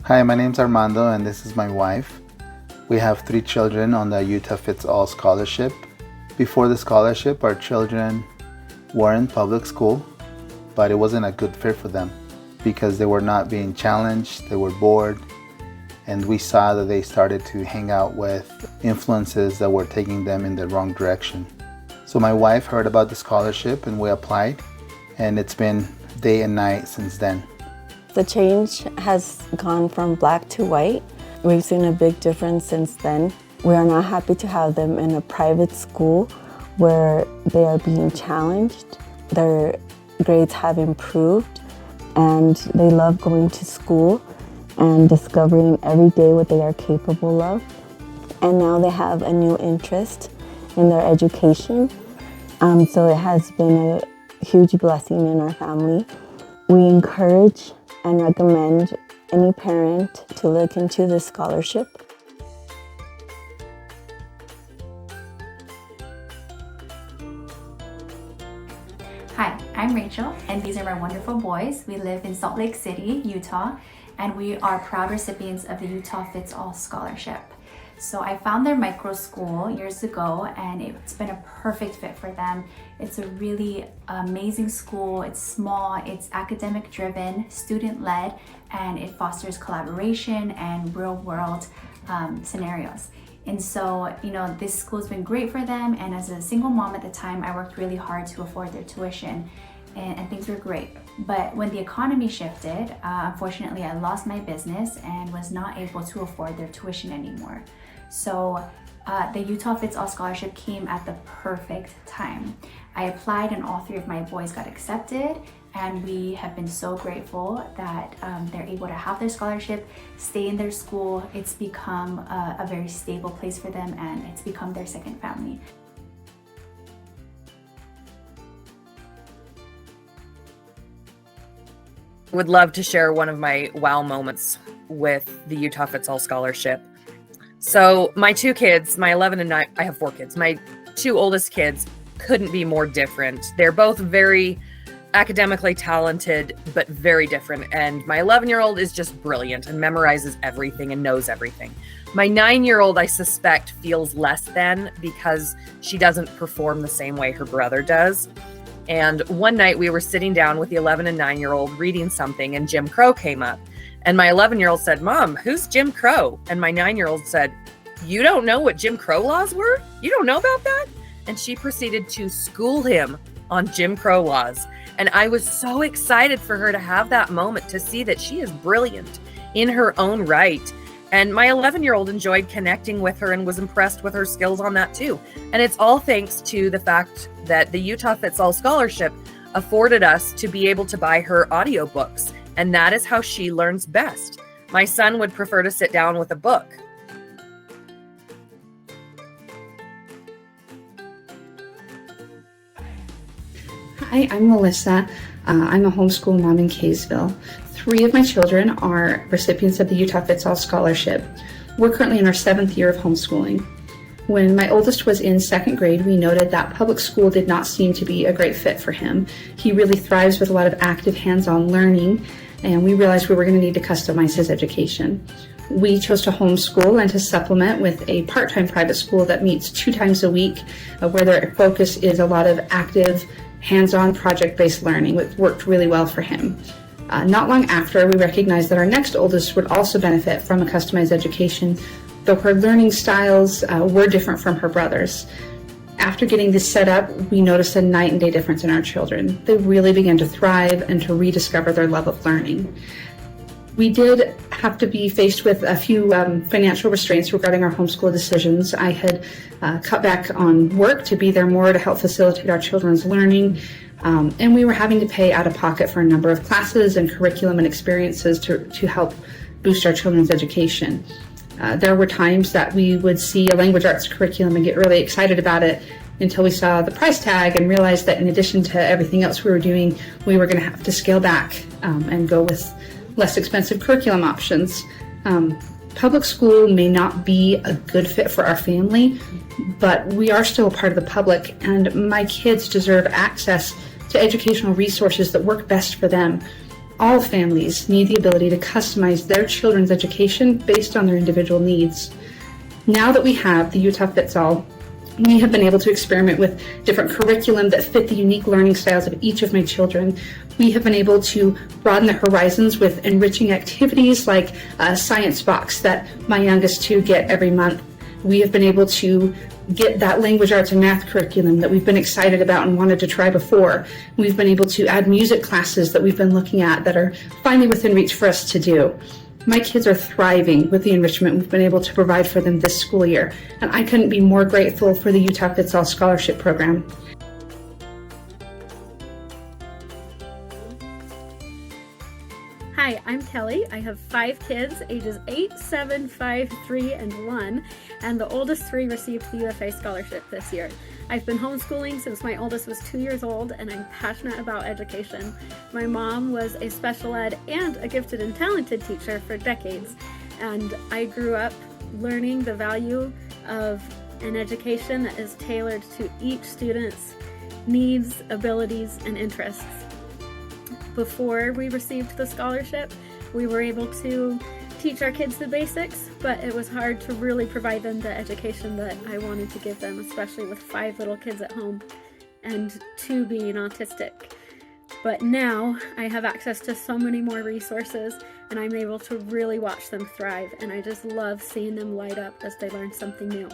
Hi, my name's Armando and this is my wife. We have 3 children on the Utah Fits All scholarship. Before the scholarship, our children were in public school, but it wasn't a good fit for them because they were not being challenged, they were bored, and we saw that they started to hang out with influences that were taking them in the wrong direction. So my wife heard about the scholarship and we applied, and it's been day and night since then. The change has gone from black to white. We've seen a big difference since then. We are now happy to have them in a private school where they are being challenged. Their grades have improved and they love going to school and discovering every day what they are capable of. And now they have a new interest in their education. So it has been a huge blessing in our family. We encourage and recommend any parent to look into this scholarship. Hi, I'm Rachel, and these are my wonderful boys. We live in Salt Lake City, Utah, and we are proud recipients of the Utah Fits All Scholarship. So I found their micro school years ago, and it's been a perfect fit for them. It's a really amazing school. It's small, it's academic driven, student led, and it fosters collaboration and real world scenarios. And so, this school's been great for them. And as a single mom at the time, I worked really hard to afford their tuition, and things were great. But when the economy shifted, unfortunately, I lost my business and was not able to afford their tuition anymore. So the Utah Fits All Scholarship came at the perfect time. I applied and all 3 of my boys got accepted, and we have been so grateful that they're able to have their scholarship, stay in their school. It's become a very stable place for them, and it's become their second family. Would love to share one of my wow moments with the Utah Fits All Scholarship. So my 2 kids, my 11 and 9, I have 4 kids. My 2 oldest kids couldn't be more different. They're both very academically talented, but very different. And my 11-year-old is just brilliant and memorizes everything and knows everything. My 9-year-old, I suspect, feels less than because she doesn't perform the same way her brother does. And one night we were sitting down with the 11 and 9-year-old reading something, and Jim Crow came up. And my 11-year-old said, "Mom, who's Jim Crow?" And my 9-year-old said, "You don't know what Jim Crow laws were? You don't know about that?" And she proceeded to school him on Jim Crow laws. And I was so excited for her to have that moment, to see that she is brilliant in her own right. And my 11-year-old enjoyed connecting with her and was impressed with her skills on that too. And it's all thanks to the fact that the Utah Fits All Scholarship afforded us to be able to buy her audiobooks. And that is how she learns best. My son would prefer to sit down with a book. Hi, I'm Melissa. I'm a homeschool mom in Kaysville. 3 of my children are recipients of the Utah Fits All Scholarship. We're currently in our 7th year of homeschooling. When my oldest was in 2nd grade, we noted that public school did not seem to be a great fit for him. He really thrives with a lot of active hands-on learning, and we realized we were going to need to customize his education. We chose to homeschool and to supplement with a part-time private school that meets 2 times a week, where their focus is a lot of active, hands-on project-based learning, which worked really well for him. Not long after, we recognized that our next oldest would also benefit from a customized education, though her learning styles were different from her brother's. After getting this set up, we noticed a night and day difference in our children. They really began to thrive and to rediscover their love of learning. We did have to be faced with a few financial restraints regarding our homeschool decisions. I had cut back on work to be there more to help facilitate our children's learning, and we were having to pay out of pocket for a number of classes and curriculum and experiences to help boost our children's education. There were times that we would see a language arts curriculum and get really excited about it until we saw the price tag and realized that in addition to everything else we were doing, we were going to have to scale back and go with less expensive curriculum options. Public school may not be a good fit for our family, but we are still a part of the public, and my kids deserve access to educational resources that work best for them. All families need the ability to customize their children's education based on their individual needs. Now that we have the Utah Fits All, we have been able to experiment with different curriculum that fit the unique learning styles of each of my children. We have been able to broaden the horizons with enriching activities like a science box that my youngest two get every month. We have been able to get that language arts and math curriculum that we've been excited about and wanted to try before. We've been able to add music classes that we've been looking at that are finally within reach for us to do. My kids are thriving with the enrichment we've been able to provide for them this school year, and I couldn't be more grateful for the Utah Fits All Scholarship Program. Hi, I'm Kelly. I have 5 kids, ages 8, 7, 5, 3, and 1, and the oldest 3 received the UFA scholarship this year. I've been homeschooling since my oldest was 2 years old, and I'm passionate about education. My mom was a special ed and a gifted and talented teacher for decades, and I grew up learning the value of an education that is tailored to each student's needs, abilities, and interests. Before we received the scholarship, we were able to teach our kids the basics, but it was hard to really provide them the education that I wanted to give them, especially with 5 little kids at home and 2 being autistic. But now I have access to so many more resources, and I'm able to really watch them thrive, and I just love seeing them light up as they learn something new.